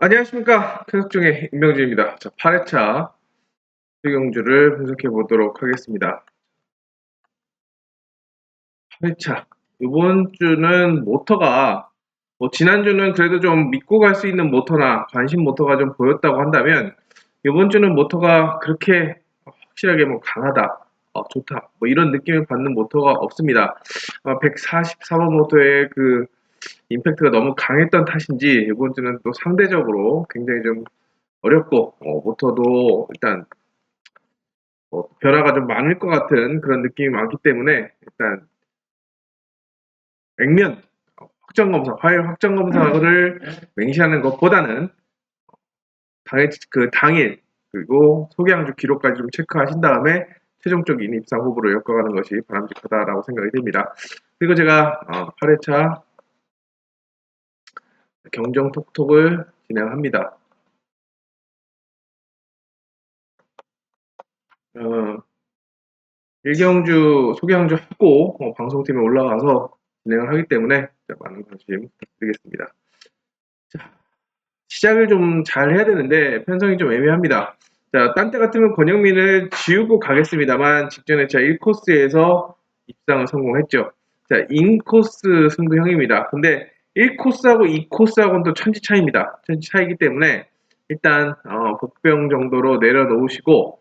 안녕하십니까. 계속중의 임명주입니다. 자, 8회차 수경주를 분석해 보도록 하겠습니다. 8회차. 이번 주는 모터가, 지난주는 그래도 좀 믿고 갈 수 있는 모터나 관심 모터가 좀 보였다고 한다면, 이번 주는 모터가 그렇게 확실하게 강하다, 좋다, 이런 느낌을 받는 모터가 없습니다. 144번 모터의 그 임팩트가 너무 강했던 탓인지, 이번 주는 또 상대적으로 굉장히 좀 어렵고, 모터도 일단 변화가 좀 많을 것 같은 그런 느낌이 많기 때문에 일단 액면 확정검사, 파일 확정검사를 맹시하는 것보다는 당일 그리고 소개항주 기록까지 좀 체크하신 다음에 최종적인 입상 후보로 엮어가는 것이 바람직하다라고 생각이 됩니다. 그리고 제가 8회차 경정 톡톡을 진행합니다. 일경주 소개항주 하고 방송팀에 올라가서 진행을 하기 때문에 많은 관심 부탁드리겠습니다. 자, 시작을 좀 잘 해야 되는데 편성이 좀 애매합니다. 자, 딴 때 같으면 권영민을 지우고 가겠습니다만 직전에 제가 1코스에서 입상을 성공했죠. 자, 인코스 승부형입니다. 근데 1코스하고 2코스하고는 또 천지 차이입니다. 천지 차이기 때문에 일단 복병 정도로 내려놓으시고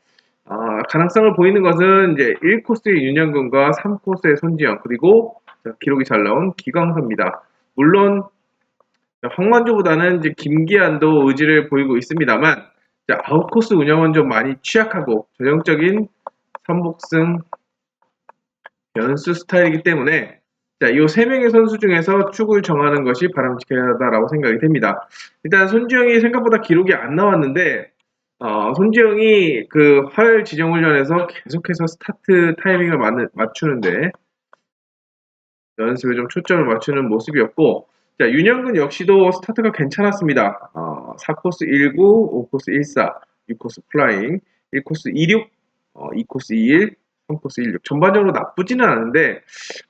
가능성을 보이는 것은 이제 1코스의 윤영근과 3코스의 손지영 그리고 기록이 잘 나온 기광서입니다. 물론 황만주보다는 이제 김기한도 의지를 보이고 있습니다만 아웃코스 운영은 좀 많이 취약하고 전형적인 삼복승 연수 스타일이기 때문에 이 3명의 선수 중에서 축을 정하는 것이 바람직하다라고 생각이 됩니다. 일단 손지영이 생각보다 기록이 안 나왔는데 손지영이 그 화요일 지정훈련에서 계속해서 스타트 타이밍을 맞추는데 연습에 좀 초점을 맞추는 모습이었고 자, 윤영근 역시도 스타트가 괜찮았습니다. 4코스 19, 5코스 14, 6코스 플라잉, 1코스 26, 2코스 21, 3코스 16. 전반적으로 나쁘지는 않은데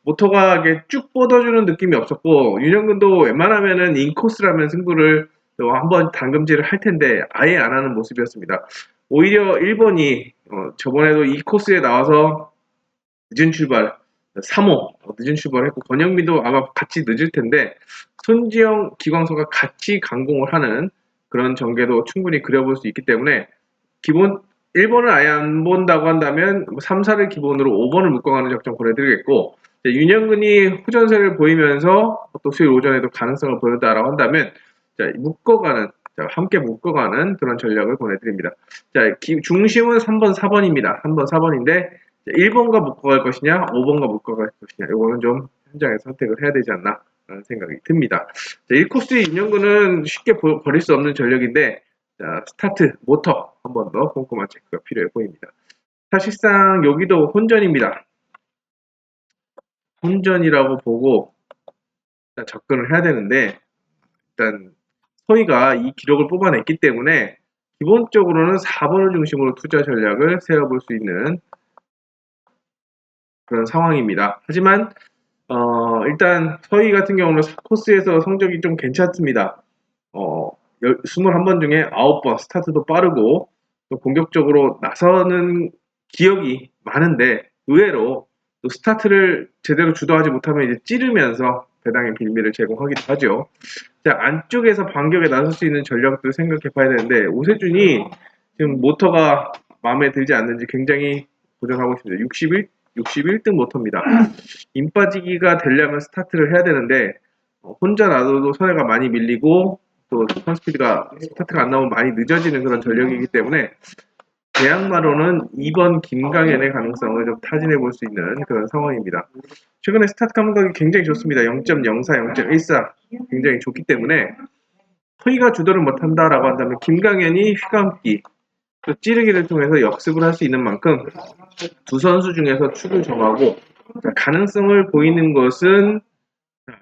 모터가 쭉 뻗어주는 느낌이 없었고 윤영근도 웬만하면은 인코스라면 승부를 한번 당금질을 할 텐데 아예 안 하는 모습이었습니다. 오히려 1번이 저번에도 2코스에 나와서 늦은 출발 3호 늦은 출발을 했고 권영민도 아마 같이 늦을 텐데 손지영, 기광서가 같이 강공을 하는 그런 전개도 충분히 그려볼 수 있기 때문에 기본 1번을 아예 안 본다고 한다면 3, 4를 기본으로 5번을 묶어가는 작전 보내드리겠고 윤영근이 후전세를 보이면서 또 수요일 오전에도 가능성을 보였다라고 한다면 묶어가는 함께 묶어가는 그런 전략을 보내드립니다. 자, 중심은 3번, 4번입니다. 3번, 4번인데 1번과 묶어갈 것이냐, 5번과 묶어갈 것이냐, 이거는 좀 현장에서 선택을 해야 되지 않나 라는 생각이 듭니다. 자, 1코스의 윤영근은 쉽게 버릴 수 없는 전력인데 자, 스타트, 모터 한 번 더 꼼꼼한 체크가 필요해 보입니다. 사실상 여기도 혼전입니다. 혼전이라고 보고 일단 접근을 해야 되는데 일단 서희가 이 기록을 뽑아냈기 때문에 기본적으로는 4번을 중심으로 투자 전략을 세워볼 수 있는 그런 상황입니다. 하지만 일단 서희 같은 경우는 코스에서 성적이 좀 괜찮습니다. 21번 중에 9번 스타트도 빠르고 또 공격적으로 나서는 기억이 많은데 의외로 또 스타트를 제대로 주도하지 못하면 이제 찌르면서 배당의 빌미를 제공하기도 하죠. 자, 안쪽에서 반격에 나설 수 있는 전략도 생각해 봐야 되는데 오세준이 지금 모터가 마음에 들지 않는지 굉장히 도전하고 있습니다. 61등 모터입니다. 임 빠지기가 되려면 스타트를 해야 되는데 혼자 놔둬도 손해가 많이 밀리고 또 스피드가 스타트가 안 나오면 많이 늦어지는 그런 전력이기 때문에 대항마로는 2번 김강현의 가능성을 좀 타진해 볼 수 있는 그런 상황입니다. 최근에 스타트 감각이 굉장히 좋습니다. 0.04, 0.14 굉장히 좋기 때문에 토이가 주도를 못한다라고 한다면 김강현이 휘감기 또 찌르기를 통해서 역습을 할 수 있는 만큼 두 선수 중에서 축을 정하고 가능성을 보이는 것은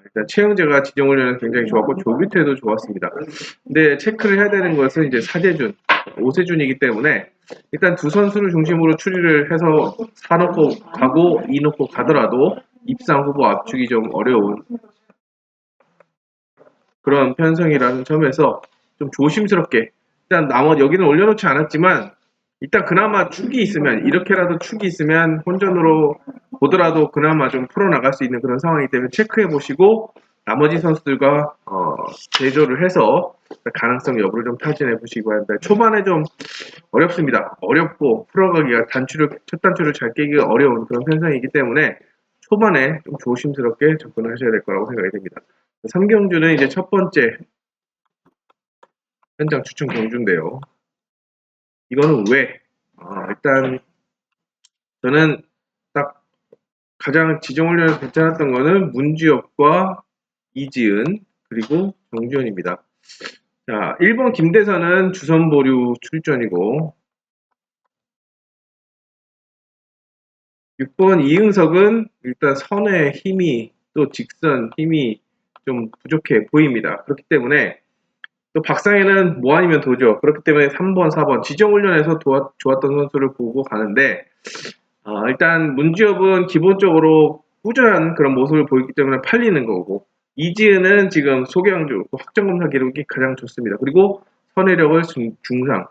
일단 최영재가 지정훈련은 굉장히 좋았고 조규태도 좋았습니다. 근데 체크를 해야 되는 것은 이제 사재준, 오세준이기 때문에 일단 두 선수를 중심으로 추리를 해서 4 놓고 가고 2 놓고 가더라도 입상 후보 압축이 좀 어려운 그런 편성이라는 점에서 좀 조심스럽게 일단 나머지 여기는 올려놓지 않았지만 일단 그나마 축이 있으면 이렇게라도 축이 있으면 혼전으로 보더라도 그나마 좀 풀어나갈 수 있는 그런 상황이기 때문에 체크해 보시고 나머지 선수들과 대조를 해서 가능성 여부를 좀 타진해 보시기 바랍니다. 초반에 좀 어렵습니다. 어렵고 풀어가기가 첫 단추를 잘 깨기가 어려운 그런 편성이기 때문에 초반에 좀 조심스럽게 접근을 하셔야 될 거라고 생각이 됩니다. 3경주는 이제 첫 번째 현장 추천 경주인데요. 이거는 왜? 일단 저는 딱 가장 지정훈련에서 괜찮았던 거는 문지엽과 이지은 그리고 정주현입니다. 자, 1번 김대선은 주선보류 출전이고 6번 이응석은 일단 선의 힘이 또 직선 힘이 좀 부족해 보입니다. 그렇기 때문에 또 박상현은 뭐 아니면 도죠. 그렇기 때문에 3번, 4번 지정훈련에서 좋았던 선수를 보고 가는데 일단 문지엽은 기본적으로 꾸준한 그런 모습을 보이기 때문에 팔리는 거고 이지은은 지금 소개항주 확정검사 기록이 가장 좋습니다. 그리고 선회력을 중상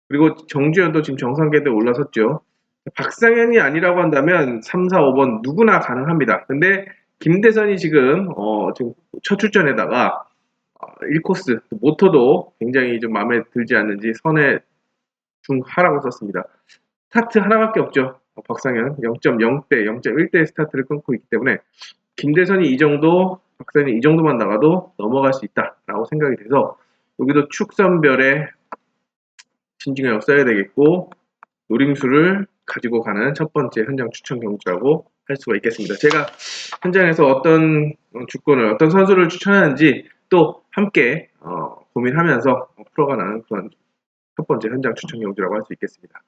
그리고 정주현도 지금 정상궤도에 올라섰죠. 박상현이 아니라고 한다면 3, 4, 5번 누구나 가능합니다. 근데 김대선이 지금 첫 출전에다가 1코스 모터도 굉장히 좀 마음에 들지 않는지 선에 중하라고 썼습니다. 스타트 하나밖에 없죠. 박상현 0.0대 0.1대 스타트를 끊고 있기 때문에 김대선이 이 정도 박상현이 이 정도만 나가도 넘어갈 수 있다라고 생각이 돼서 여기도 축선별에 신중하게 써야 되겠고 노림수를 가지고 가는 첫 번째 현장 추천 경주라고 할 수가 있겠습니다. 제가 현장에서 어떤 주권을 어떤 선수를 추천하는지 또 함께 고민하면서 풀어가는 그런 첫 번째 현장 추천 경주라고 할 수 있겠습니다.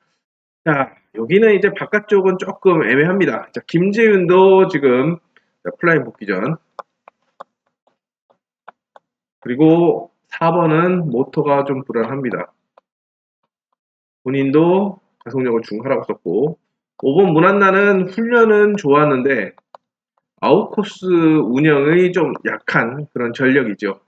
자, 여기는 이제 바깥쪽은 조금 애매합니다. 자, 김재윤도 지금 플라잉 복귀 전 그리고 4번은 모터가 좀 불안합니다. 본인도 가속력을 중하라고 썼고 5번 문한나는 훈련은 좋았는데 아웃코스 운영이 좀 약한 그런 전력이죠.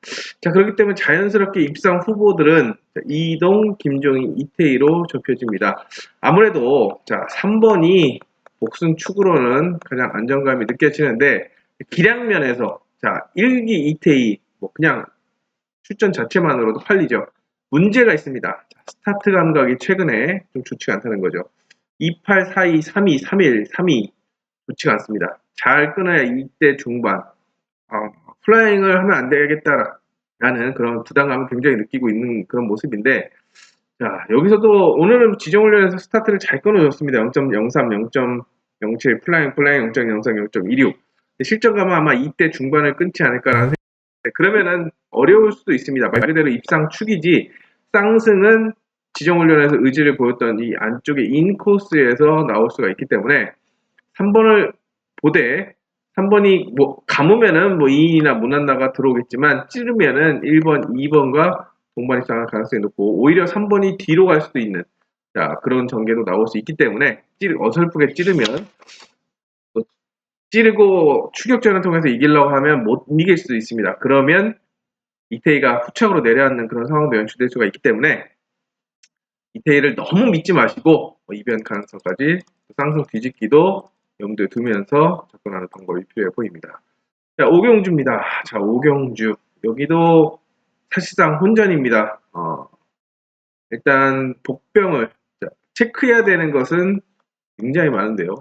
자, 그렇기 때문에 자연스럽게 입상 후보들은 이동, 김종희, 이태희로 좁혀집니다. 아무래도 자 3번이 복순 축으로는 가장 안정감이 느껴지는데 기량면에서 자 1기 이태희 뭐 그냥 출전 자체만으로도 팔리죠. 문제가 있습니다. 자, 스타트 감각이 최근에 좀 좋지가 않다는 거죠. 28, 42, 32, 31, 32 좋지가 않습니다. 잘 끊어야 2대 중반 플라잉을 하면 안 되겠다라는 그런 부담감을 굉장히 느끼고 있는 그런 모습인데 자 여기서도 오늘은 지정훈련에서 스타트를 잘 끊어줬습니다. 0.03, 0.07 플라잉 0.03, 0.26 실전감은 아마 2대 중반을 끊지 않을까라는 생각인데 그러면은 어려울 수도 있습니다. 말 그대로 입상 축이지 쌍승은 지정훈련에서 의지를 보였던 이 안쪽의 인코스에서 나올 수가 있기 때문에 3번을 보되 3번이 뭐 감으면은 뭐 2인이나 문한나가 들어오겠지만 찌르면은 1번, 2번과 동반 입상할 가능성이 높고 오히려 3번이 뒤로 갈 수도 있는 자 그런 전개도 나올 수 있기 때문에 어설프게 찌르면 찌르고 추격전을 통해서 이기려고 하면 못 이길 수도 있습니다. 그러면 이태희가 후착으로 내려앉는 그런 상황도 연출될 수가 있기 때문에 이태희를 너무 믿지 마시고 이변 가능성까지 쌍승 뒤집기도 염두에 두면서 접근하는 방법이 필요해 보입니다. 자, 오경주입니다. 자, 오경주. 여기도 사실상 혼전입니다. 일단 복병을 체크해야 되는 것은 굉장히 많은데요.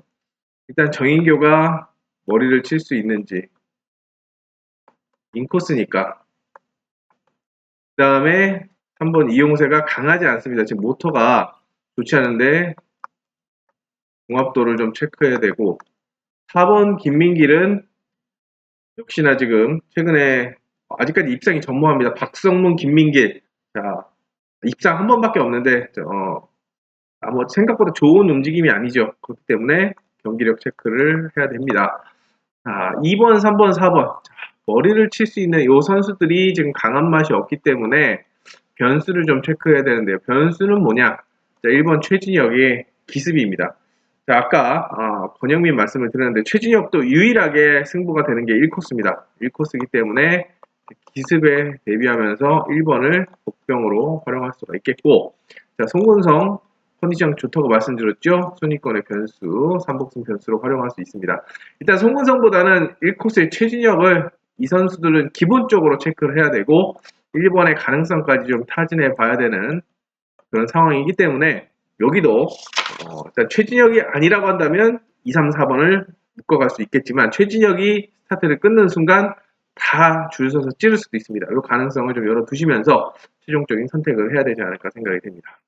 일단 정인교가 머리를 칠 수 있는지 인코스니까 그 다음에 한번 이용세가 강하지 않습니다. 지금 모터가 좋지 않은데 공합도를 좀 체크해야 되고 4번 김민길은 역시나 지금 최근에 아직까지 입상이 전무합니다. 박성문, 김민길 자 입상 한 번밖에 없는데 뭐 생각보다 좋은 움직임이 아니죠. 그렇기 때문에 경기력 체크를 해야 됩니다. 자 2번, 3번, 4번 자, 머리를 칠 수 있는 이 선수들이 지금 강한 맛이 없기 때문에 변수를 좀 체크해야 되는데요. 변수는 뭐냐? 자 1번 최진혁의 기습입니다. 자, 아까 권영민 말씀을 드렸는데 최진혁도 유일하게 승부가 되는 게 1코스입니다. 1코스이기 때문에 기습에 대비하면서 1번을 복병으로 활용할 수가 있겠고, 자, 송근성 컨디션 좋다고 말씀드렸죠? 순위권의 변수, 삼복승 변수로 활용할 수 있습니다. 일단 송근성보다는 1코스의 최진혁을 이 선수들은 기본적으로 체크를 해야 되고 1번의 가능성까지 좀 타진해 봐야 되는 그런 상황이기 때문에 여기도 일단 최진혁이 아니라고 한다면 2, 3, 4번을 묶어갈 수 있겠지만 최진혁이 스타트를 끊는 순간 다 줄 서서 찌를 수도 있습니다. 이 가능성을 좀 열어두시면서 최종적인 선택을 해야 되지 않을까 생각이 됩니다.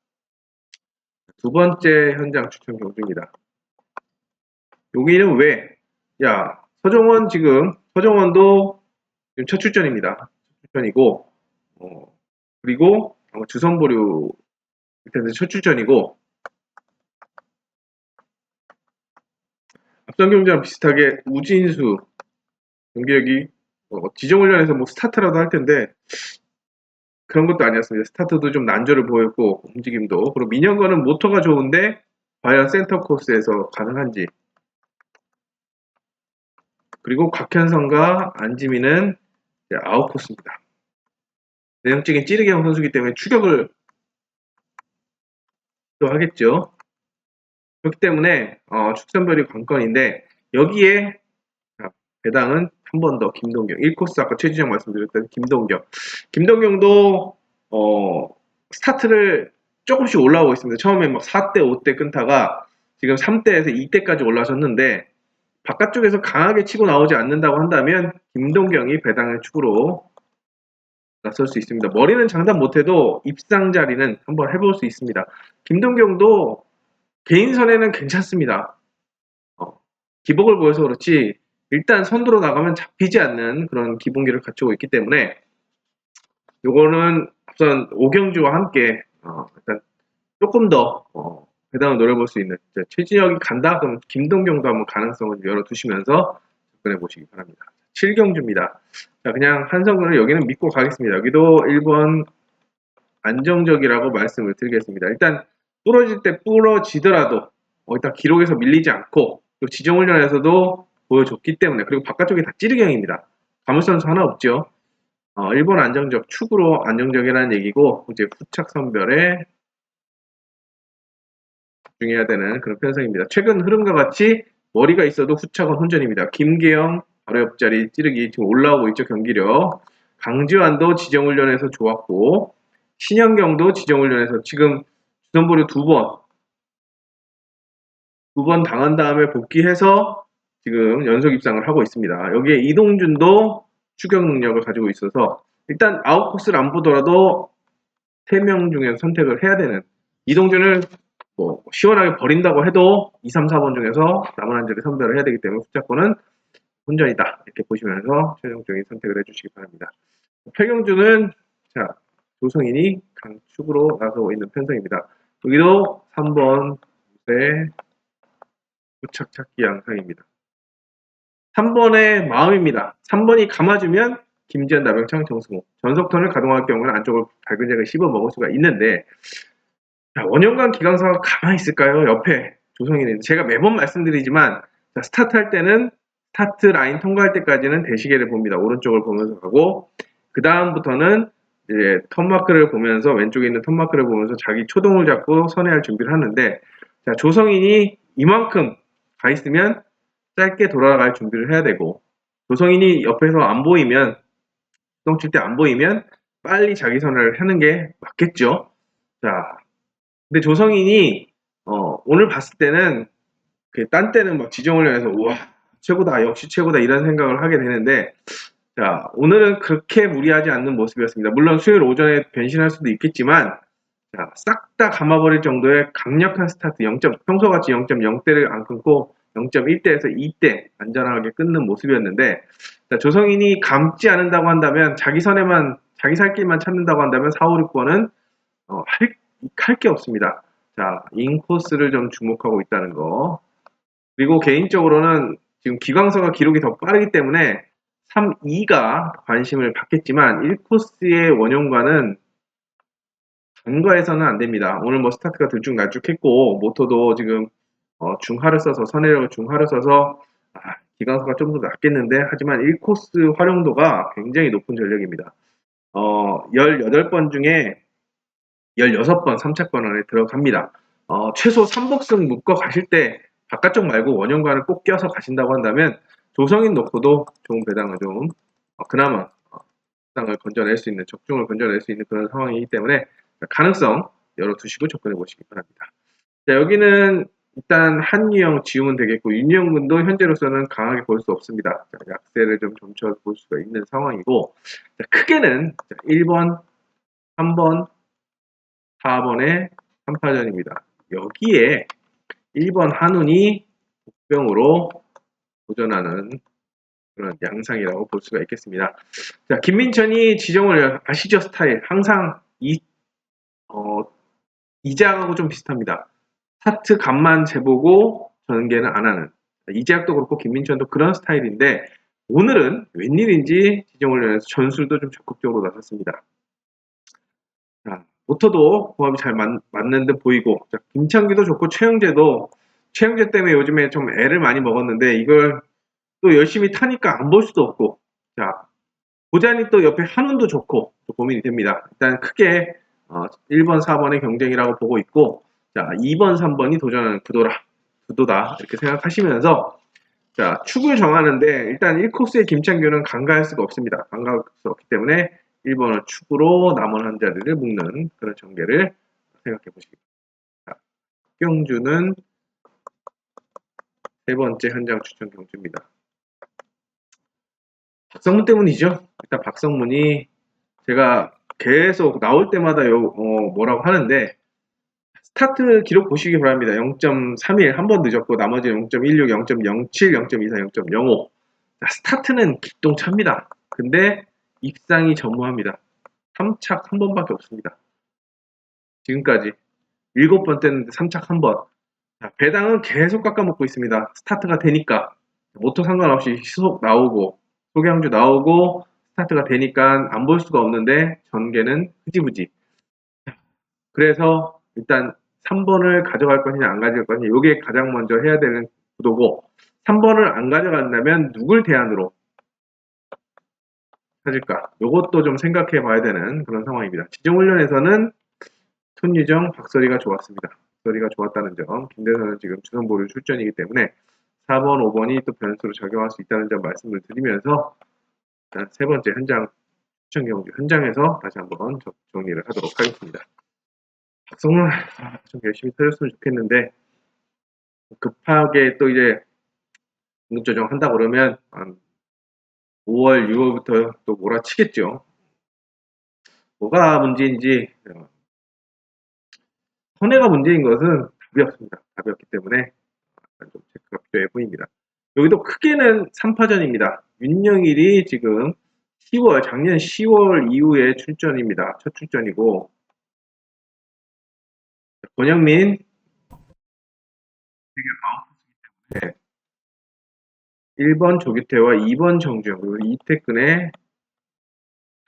두 번째 현장 추천 경주입니다. 여기는 왜? 야, 서정원도 지금 첫 출전입니다. 첫 출전이고, 그리고 주선보류 첫 출전이고, 앞선 경기랑 비슷하게 우진수 경기력이 지정훈련에서 뭐 스타트라도 할 텐데 그런 것도 아니었습니다. 스타트도 좀 난조를 보였고 움직임도. 그리고 민현건은 모터가 좋은데 과연 센터 코스에서 가능한지. 그리고 곽현성과 안지민은 아웃 코스입니다. 내형적인 찌르기형 선수이기 때문에 추격을 또 하겠죠. 그렇기 때문에 축선별이 관건인데 여기에 배당은 한 번 더 김동경 1코스 아까 최지정 말씀드렸던 김동경도 스타트를 조금씩 올라오고 있습니다. 처음에 막 4대 5대 끊다가 지금 3대에서 2대까지 올라섰는데 바깥쪽에서 강하게 치고 나오지 않는다고 한다면 김동경이 배당의 축으로 나설 수 있습니다. 머리는 장담 못해도 입상 자리는 한번 해볼 수 있습니다. 김동경도 개인선에는 괜찮습니다. 기복을 보여서 그렇지 일단 선두로 나가면 잡히지 않는 그런 기본기를 갖추고 있기 때문에 요거는 우선 오경주와 함께 일단 조금 더 배당을 노려볼 수 있는 최진혁이 간다 그럼 김동경도 한번 가능성을 열어두시면서 접근해 보시기 바랍니다. 7경주입니다. 자, 그냥 한성근을 여기는 믿고 가겠습니다. 여기도 1번 안정적이라고 말씀을 드리겠습니다. 일단 부러질 때 부러지더라도 일단 기록에서 밀리지 않고 또 지정훈련에서도 보여줬기 때문에 그리고 바깥쪽이 다 찌르경입니다. 가물선수 하나 없죠. 1번 안정적, 축으로 안정적이라는 얘기고 이제 후착 선별에 집중해야 되는 그런 편성입니다. 최근 흐름과 같이 머리가 있어도 후착은 혼전입니다. 김계영 바로 옆자리 찌르기 지금 올라오고 있죠. 경기력. 강지환도 지정훈련에서 좋았고 신현경도 지정훈련에서 지금 주선보를 두 번 당한 다음에 복귀해서 지금 연속 입상을 하고 있습니다. 여기에 이동준도 추격 능력을 가지고 있어서 일단 아웃코스를 안 보더라도 3명 중에서 선택을 해야 되는 이동준을 뭐 시원하게 버린다고 해도 2, 3, 4번 중에서 남은 한 자리 선별을 해야 되기 때문에 후자권은 혼전이다 이렇게 보시면서 최종적인 선택을 해주시기 바랍니다. 최경주는 자 조성인이 강축으로 나서고 있는 편성입니다. 여기도 3번 네, 후착 찾기 양상입니다. 3번의 마음입니다. 3번이 감아주면 김지현, 나병창, 정승호 전속턴을 가동할 경우는 안쪽을 밝은 잭을 씹어 먹을 수가 있는데 자, 원형관 기강사가 가만히 있을까요? 옆에 조성인은 제가 매번 말씀드리지만 자, 스타트 할 때는 스타트 라인 통과할 때까지는 대시계를 봅니다. 오른쪽을 보면서 가고 그 다음부터는 이제 턴마크를 보면서 왼쪽에 있는 턴마크를 보면서 자기 초동을 잡고 선회할 준비를 하는데 자, 조성인이 이만큼 가 있으면 짧게 돌아갈 준비를 해야 되고 조성인이 옆에서 안 보이면 시동 칠 때 안 보이면 빨리 자기 선회를 하는 게 맞겠죠. 자, 근데 조성인이 오늘 봤을 때는 딴 때는 막 지정훈련에서 우와 최고다 역시 최고다 이런 생각을 하게 되는데 자 오늘은 그렇게 무리하지 않는 모습이었습니다. 물론 수요일 오전에 변신할 수도 있겠지만 싹 다 감아버릴 정도의 강력한 스타트 0점 평소같이 0.0대를 안 끊고 0.1대에서 2대 안전하게 끊는 모습이었는데 자, 조성인이 감지 않는다고 한다면 자기 선에만 자기 살 길만 찾는다고 한다면 4, 5, 6번은 할 게 없습니다. 자, 인코스를 좀 주목하고 있다는 거. 그리고 개인적으로는 지금 기광서가 기록이 더 빠르기 때문에 3, 2가 관심을 받겠지만 1코스의 원형과는 간과해서는 안 됩니다. 오늘 뭐 스타트가 들쭉날쭉했고 모토도 지금 중하를 써서 선회력을 중하를 써서 기강수가 좀 더 낮겠는데 하지만 1코스 활용도가 굉장히 높은 전력입니다. 18번 중에 16번 3차권 안에 들어갑니다. 최소 3복승 묶어 가실 때 바깥쪽 말고 원형관을 꼭 껴서 가신다고 한다면 조성인 놓고도 좋은 배당을 좀 그나마 배당을 건져낼 수 있는 적중을 건져낼 수 있는 그런 상황이기 때문에 가능성 열어두시고 접근해 보시기 바랍니다. 자, 여기는 일단 한유형 지우면 되겠고 윤유형 군도 현재로서는 강하게 볼 수 없습니다. 자, 약세를 좀 점쳐 볼 수가 있는 상황이고 자, 크게는 1번, 3번, 4번의 3파전입니다. 여기에 1번 한운이 복병으로 도전하는 그런 양상이라고 볼 수가 있겠습니다. 자, 김민천이 지정을 아시죠? 스타일 항상 이재학하고 좀 비슷합니다. 스타트 값만 재보고 전개는 안 하는 이재학도 그렇고 김민천도 그런 스타일인데 오늘은 웬일인지 지정훈련에서 전술도 좀 적극적으로 나섰습니다. 자, 모터도 조합이 잘 맞는 듯 보이고 자, 김창기도 좋고 최영재 때문에 요즘에 좀 애를 많이 먹었는데 이걸 또 열심히 타니까 안 볼 수도 없고 자 보자니 또 옆에 한운도 좋고 또 고민이 됩니다. 일단 크게 1번, 4번의 경쟁이라고 보고 있고 자 2번, 3번이 도전하는 구도다 이렇게 생각하시면서 자 축을 정하는데 일단 1코스의 김창규는 간과할 수가 없습니다. 간과할 수 없기 때문에 1번을 축으로 남은 한 자리를 묶는 그런 전개를 생각해 보시기 바랍니다. 경주는 세 번째 현장 추천 경주입니다. 박성문 때문이죠. 일단 박성문이 제가 계속 나올 때마다 뭐라고 하는데 스타트 기록 보시기 바랍니다. 0.31 한 번 늦었고 나머지 0.16, 0.07, 0.24, 0.05 스타트는 기똥차입니다. 근데 입상이 전무합니다. 3착 한 번밖에 없습니다. 지금까지 7번 뗐는데 3착 한 번. 배당은 계속 깎아먹고 있습니다. 스타트가 되니까 모터 상관없이 시속 나오고 소개항주 나오고 스타트가 되니까 안 볼 수가 없는데 전개는 흐지부지. 그래서 일단 3번을 가져갈 것이냐 안 가져갈 것이냐 이게 가장 먼저 해야 되는 구도고 3번을 안 가져간다면 누굴 대안으로 찾을까? 이것도 좀 생각해 봐야 되는 그런 상황입니다. 지정훈련에서는 손유정, 박서리가 좋았습니다. 박서리가 좋았다는 점, 김대선은 지금 주선보류 출전이기 때문에 4번, 5번이 또 변수로 작용할 수 있다는 점 말씀을 드리면서 세 번째 현장 추천 경주 현장에서 다시 한번 정리를 하도록 하겠습니다. 박성훈 좀 열심히 터졌으면 좋겠는데 급하게 또 이제 등급 조정한다 그러면 한 5월, 6월부터 또 몰아치겠죠. 뭐가 문제인지 손해가 문제인 것은 답이 없습니다. 답이 없기 때문에 좀 체크가 필요해 보입니다. 여기도 크게는 3파전입니다. 윤영일이 지금 작년 10월 이후에 출전입니다. 첫 출전이고 권영민 1번 조규태와 2번 정주영 그리고 이태근의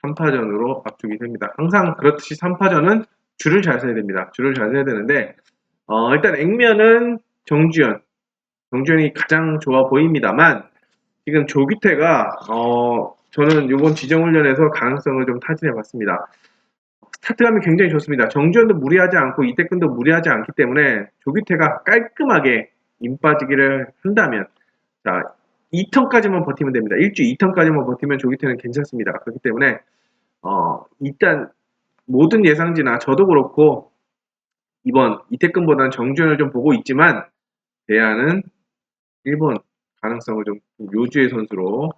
3파전으로 압축이 됩니다. 항상 그렇듯이 3파전은 줄을 잘 서야 됩니다. 줄을 잘 서야 되는데 일단 액면은 정주영이 가장 좋아 보입니다만 지금 조규태가 저는 이번 지정훈련에서 가능성을 좀 타진해 봤습니다. 스타트감이 굉장히 좋습니다. 정주현도 무리하지 않고 이태근도 무리하지 않기 때문에 조규태가 깔끔하게 임 빠지기를 한다면 자 2턴까지만 버티면 됩니다. 1주 2턴까지만 버티면 조규태는 괜찮습니다. 그렇기 때문에 일단 모든 예상지나 저도 그렇고 이번 이태근보다는 정주현을 좀 보고 있지만 대안은 1번 가능성을 좀 요주의 선수로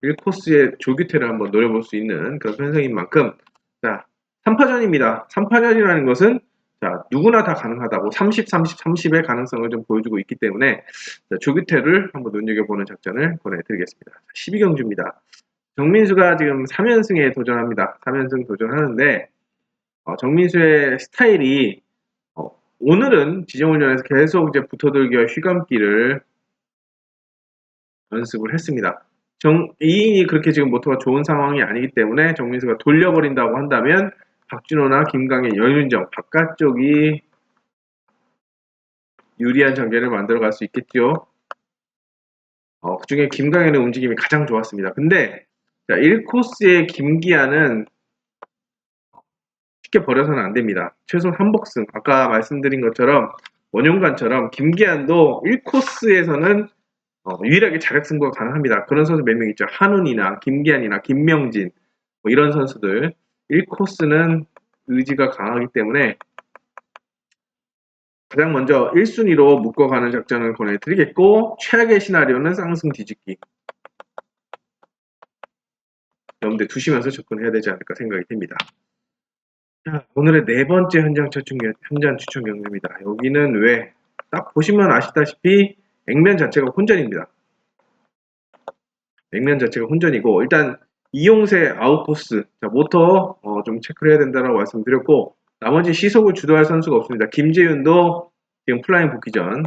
1코스의 조규태를 한번 노려볼 수 있는 그런 편성인 만큼 자 3파전입니다. 3파전이라는 것은 자 누구나 다 가능하다고 30, 30, 30의 가능성을 좀 보여주고 있기 때문에 자, 조규태를 한번 눈여겨보는 작전을 보내드리겠습니다. 12경주입니다. 정민수가 지금 3연승에 도전합니다. 3연승 도전하는데 정민수의 스타일이 오늘은 지정훈련에서 계속 이제 붙어들기와 휘감기를 연습을 했습니다. 이인이 그렇게 지금 모터가 좋은 상황이 아니기 때문에 정민수가 돌려버린다고 한다면 박준호나 김강현, 연윤정 바깥쪽이 유리한 전개를 만들어 갈 수 있겠죠. 그 중에 김강현의 움직임이 가장 좋았습니다. 근데 1코스의 김기아는 쉽게 버려서는 안 됩니다. 최소 3복승. 아까 말씀드린 것처럼 원용관처럼 김기안도 1코스에서는 유일하게 자력승부가 가능합니다. 그런 선수 몇 명 있죠. 한훈이나 김기안이나 김명진 뭐 이런 선수들 1코스는 의지가 강하기 때문에 가장 먼저 1순위로 묶어가는 작전을 권해드리겠고 최악의 시나리오는 쌍승 뒤집기. 여러분들 두시면서 접근해야 되지 않을까 생각이 듭니다. 자, 오늘의 네 번째 현장 추천 경기입니다. 여기는 왜? 딱 보시면 아시다시피 액면 자체가 혼전입니다. 액면 자체가 혼전이고 일단 이용세 아웃코스 자, 모터 좀 체크를 해야 된다고 말씀드렸고 나머지 시속을 주도할 선수가 없습니다. 김재윤도 지금 플라잉 복귀 전.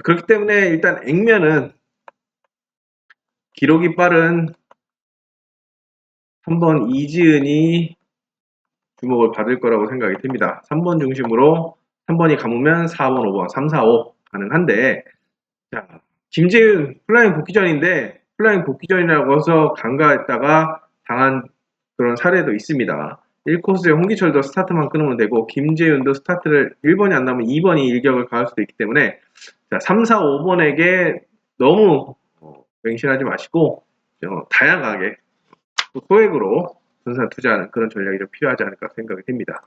그렇기 때문에 일단 액면은 기록이 빠른 3번 이지은이 주목을 받을 거라고 생각이 듭니다. 3번 중심으로 3번이 감으면 4번, 5번, 3, 4, 5 가능한데 자, 김재윤 플라잉 복귀전인데 플라잉 복귀전이라고 해서 간과했다가 당한 그런 사례도 있습니다. 1코스에 홍기철도 스타트만 끊으면 되고 김재윤도 스타트를 1번이 안 나오면 2번이 일격을 가할 수도 있기 때문에 자, 3, 4, 5번에게 너무 맹신하지 마시고 다양하게 소액으로 분산 투자하는 그런 전략이 좀 필요하지 않을까 생각이 됩니다.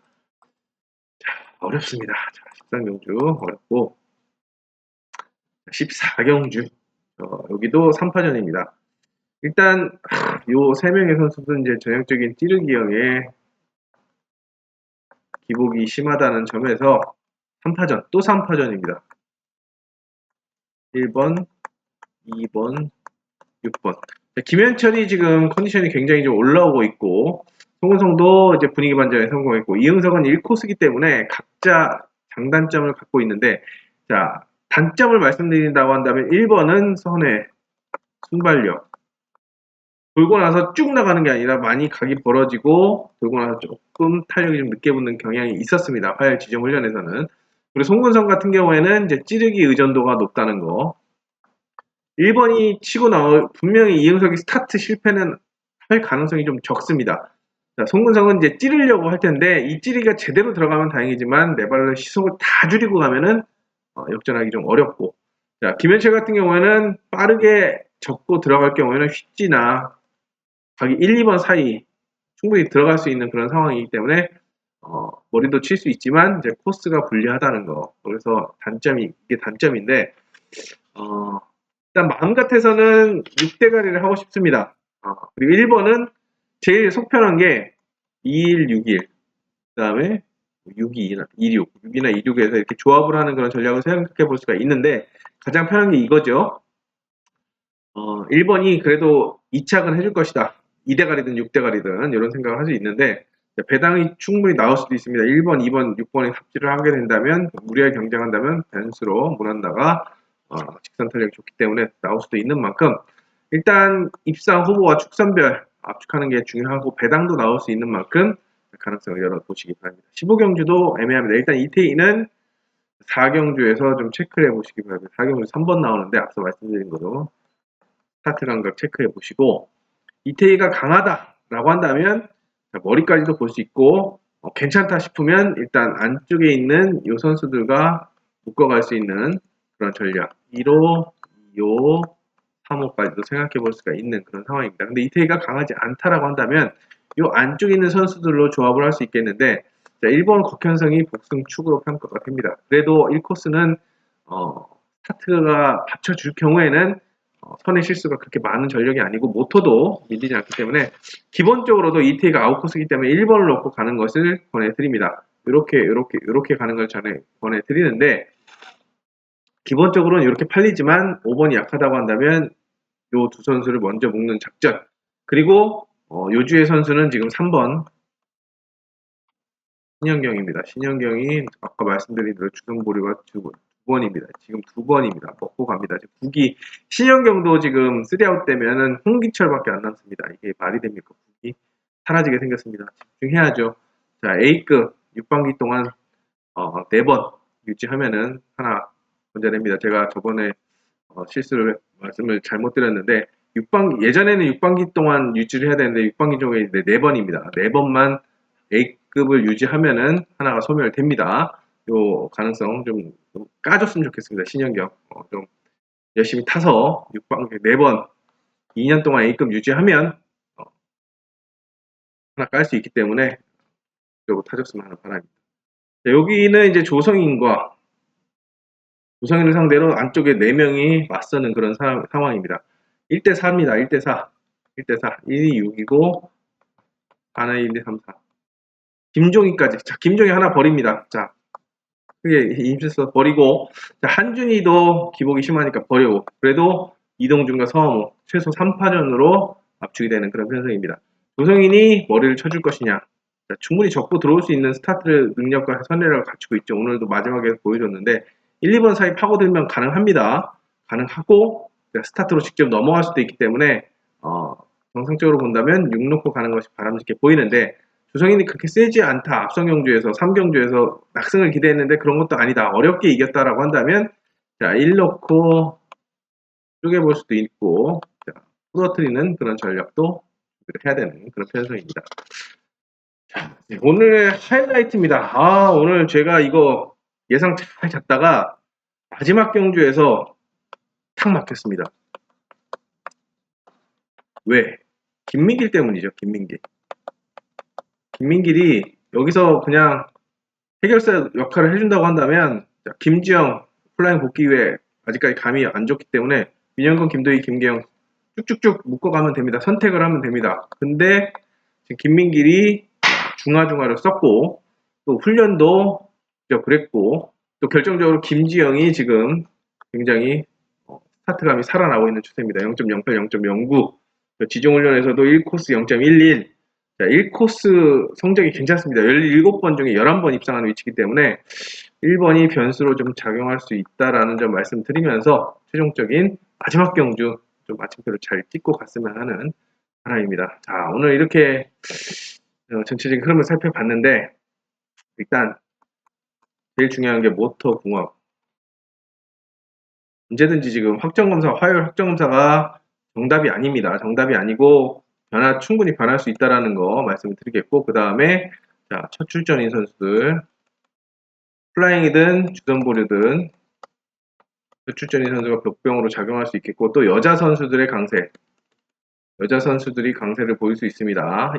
자, 어렵습니다. 자, 13경주 어렵고 14경주 여기도 3파전입니다. 일단 요 세 명의 선수들은 이제 전형적인 찌르기형의 기복이 심하다는 점에서 3파전 또 3파전입니다. 1번, 2번, 6번. 김현철이 지금 컨디션이 굉장히 좀 올라오고 있고 송은성도 이제 분위기 반전에 성공했고 이응석은 1코스기 때문에 각자 장단점을 갖고 있는데 자 단점을 말씀드린다고 한다면 1번은 선회, 순발력 돌고 나서 쭉 나가는 게 아니라 많이 각이 벌어지고 돌고 나서 조금 탄력이 좀 늦게 붙는 경향이 있었습니다. 화열 지정 훈련에서는. 그리고 송근성 같은 경우에는 이제 찌르기 의존도가 높다는 거. 1번이 치고 나올 분명히 이응석이 스타트 실패는 할 가능성이 좀 적습니다. 자, 송근성은 이제 찌르려고 할 텐데 이 찌르기가 제대로 들어가면 다행이지만 네 발로 시속을 다 줄이고 가면은 역전하기 좀 어렵고 자, 김현철 같은 경우에는 빠르게 접고 들어갈 경우에는 휘지나 각이 1, 2번 사이 충분히 들어갈 수 있는 그런 상황이기 때문에 머리도 칠 수 있지만 이제 코스가 불리하다는 거. 그래서 이게 단점인데 일단 마음 같아서는 6대가리를 하고 싶습니다. 그리고 1번은 제일 속편한 게 2일, 6일 그 다음에 6이나 26, 6이나 26에서 이렇게 조합을 하는 그런 전략을 생각해 볼 수가 있는데 가장 편한 게 이거죠. 1번이 그래도 2착은 해줄 것이다. 2대가리든 6대가리든 이런 생각을 할 수 있는데 배당이 충분히 나올 수도 있습니다. 1번, 2번, 6번에 삽질을 하게 된다면 무리하게 경쟁한다면 벤스로 모란다가 직선 탄력이 좋기 때문에 나올 수도 있는 만큼 일단 입상 후보와 축선별 압축하는 게 중요하고 배당도 나올 수 있는 만큼 가능성을 열어보시기 바랍니다. 15경주도 애매합니다. 일단 이태희는 4경주에서 좀 체크를 해보시기 바랍니다. 4경주 3번 나오는데 앞서 말씀드린 거로 스타트 감각 체크해 보시고 이태희가 강하다라고 한다면 머리까지도 볼 수 있고 괜찮다 싶으면 일단 안쪽에 있는 이 선수들과 묶어갈 수 있는 그런 전략 1호, 2호, 3호까지도 생각해 볼 수가 있는 그런 상황입니다. 근데 이태희가 강하지 않다라고 한다면 이 안쪽에 있는 선수들로 조합을 할 수 있겠는데 자, 1번 국현성이 복승축으로 평가가 됩니다. 그래도 1코스는 스타트가 받쳐줄 경우에는 선의 실수가 그렇게 많은 전력이 아니고 모터도 밀리지 않기 때문에 기본적으로도 이태희가 아웃코스이기 때문에 1번을 놓고 가는 것을 권해드립니다. 이렇게 가는 걸 권해드리는데 기본적으로는 이렇게 팔리지만 5번이 약하다고 한다면 이 두 선수를 먼저 묶는 작전 그리고 요주의 선수는 지금 3번 신현경입니다. 신현경이 아까 말씀드린 대로 주성보류가 2번입니다. 지금 2번입니다. 먹고 갑니다. 국이 신현경도 지금 3아웃 되면은 홍기철밖에 안 남습니다. 이게 말이 됩니까? 국이 사라지게 생겼습니다. 집중해야죠. 자, A급 6반기 동안 4번 유지하면은 하나 건져냅니다. 제가 저번에 실수를 말씀을 잘못 드렸는데 예전에는 6반기 동안 유지를 해야 되는데 6반기 중에 4번입니다. 4번만 A급을 유지하면은 하나가 소멸됩니다. 요 가능성 좀 까줬으면 좋겠습니다. 신현경 좀 열심히 타서 6반기 4번 2년 동안 A급 유지하면 하나 깔 수 있기 때문에 요거 타줬으면 하는 바람입니다. 자, 여기는 이제 조성인과 조성인을 상대로 안쪽에 4명이 맞서는 그런 상황입니다. 1대4입니다. 1대4. 1대4. 1이 6이고, 하나 1, 2, 3, 4. 김종희까지. 자, 김종희 하나 버립니다. 자, 크게 임실서 버리고, 자, 한준이도 기복이 심하니까 버리고, 그래도 이동준과 서무 최소 3파전으로 압축이 되는 그런 편성입니다. 조성인이 머리를 쳐줄 것이냐. 자, 충분히 접고 들어올 수 있는 스타트 능력과 선례를 갖추고 있죠. 오늘도 마지막에 보여줬는데, 1, 2번 사이 파고들면 가능합니다. 가능하고, 스타트로 직접 넘어갈 수도 있기 때문에, 정상적으로 본다면 6 놓고 가는 것이 바람직해 보이는데, 조성인이 그렇게 세지 않다. 앞선 경주에서 3경주에서 낙승을 기대했는데 그런 것도 아니다. 어렵게 이겼다라고 한다면 자, 1 넣고 쪼개볼 수도 있고 자, 부러뜨리는 그런 전략도 해야 되는 그런 편성입니다. 자, 오늘의 하이라이트입니다. 오늘 제가 이거 예상 잘 잡다가 마지막 경주에서 탁 막혔습니다. 왜? 김민길 때문이죠. 김민길이 여기서 그냥 해결사 역할을 해준다고 한다면 김지영 플라잉 복귀 후에 아직까지 감이 안 좋기 때문에 민현건, 김도희, 김계영 쭉쭉쭉 묶어가면 됩니다. 선택을 하면 됩니다. 근데 지금 김민길이 중화를 썼고 또 훈련도 그랬고 또 결정적으로 김지영이 지금 굉장히 스타트감이 살아나고 있는 추세입니다. 0.08, 0.09 지정훈련에서도 1코스 0.11 자, 1코스 성적이 괜찮습니다. 17번 중에 11번 입상하는 위치이기 때문에 1번이 변수로 좀 작용할 수 있다라는 점 말씀드리면서 최종적인 마지막 경주 좀 마침표를 잘 찍고 갔으면 하는 바람입니다. 자, 오늘 이렇게 전체적인 흐름을 살펴봤는데 일단 제일 중요한 게 모터 궁합. 언제든지 지금 화요일 확정검사가 정답이 아닙니다. 정답이 아니고 충분히 변할 수 있다는 거 말씀을 드리겠고 그 다음에 첫 출전인 선수들 플라잉이든 주전보류든 첫 출전인 선수가 벽병으로 작용할 수 있겠고 또 여자 선수들의 강세 여자 선수들이 강세를 보일 수 있습니다.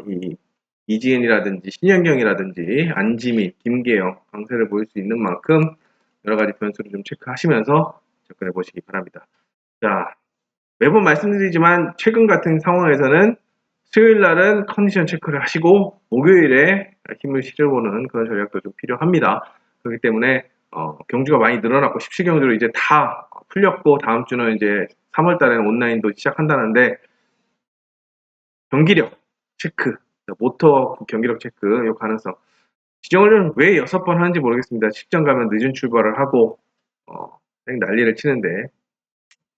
이지은이라든지 신현경이라든지 안지민, 김계영 강세를 보일 수 있는 만큼 여러 가지 변수를 좀 체크하시면서 접근해 보시기 바랍니다. 자, 매번 말씀드리지만 최근 같은 상황에서는 수요일 날은 컨디션 체크를 하시고 목요일에 힘을 실어보는 그런 전략도 좀 필요합니다. 그렇기 때문에 경주가 많이 늘어났고 17경주로 이제 다 풀렸고 다음 주는 이제 3월 달에는 온라인도 시작한다는데 경기력 체크, 모터 경기력 체크 이 가능성 지정훈련은 왜 6번 하는지 모르겠습니다. 식전 가면 늦은 출발을 하고 난리를 치는데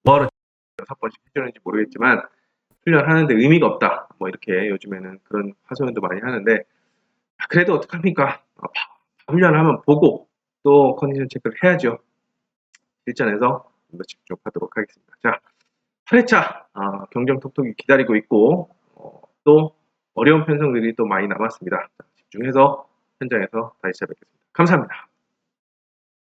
뭐하러 6번씩 해주는지 모르겠지만 훈련하는데 의미가 없다. 뭐 이렇게 요즘에는 그런 하소연도 많이 하는데 그래도 어떡합니까? 훈련을 하면 보고 또 컨디션 체크를 해야죠. 실전에서 좀 더 집중하도록 하겠습니다. 자, 8회차 경정 톡톡이 기다리고 있고 또 어려운 편성들이 또 많이 남았습니다. 집중해서 현장에서 다시 찾아뵙겠습니다. 감사합니다.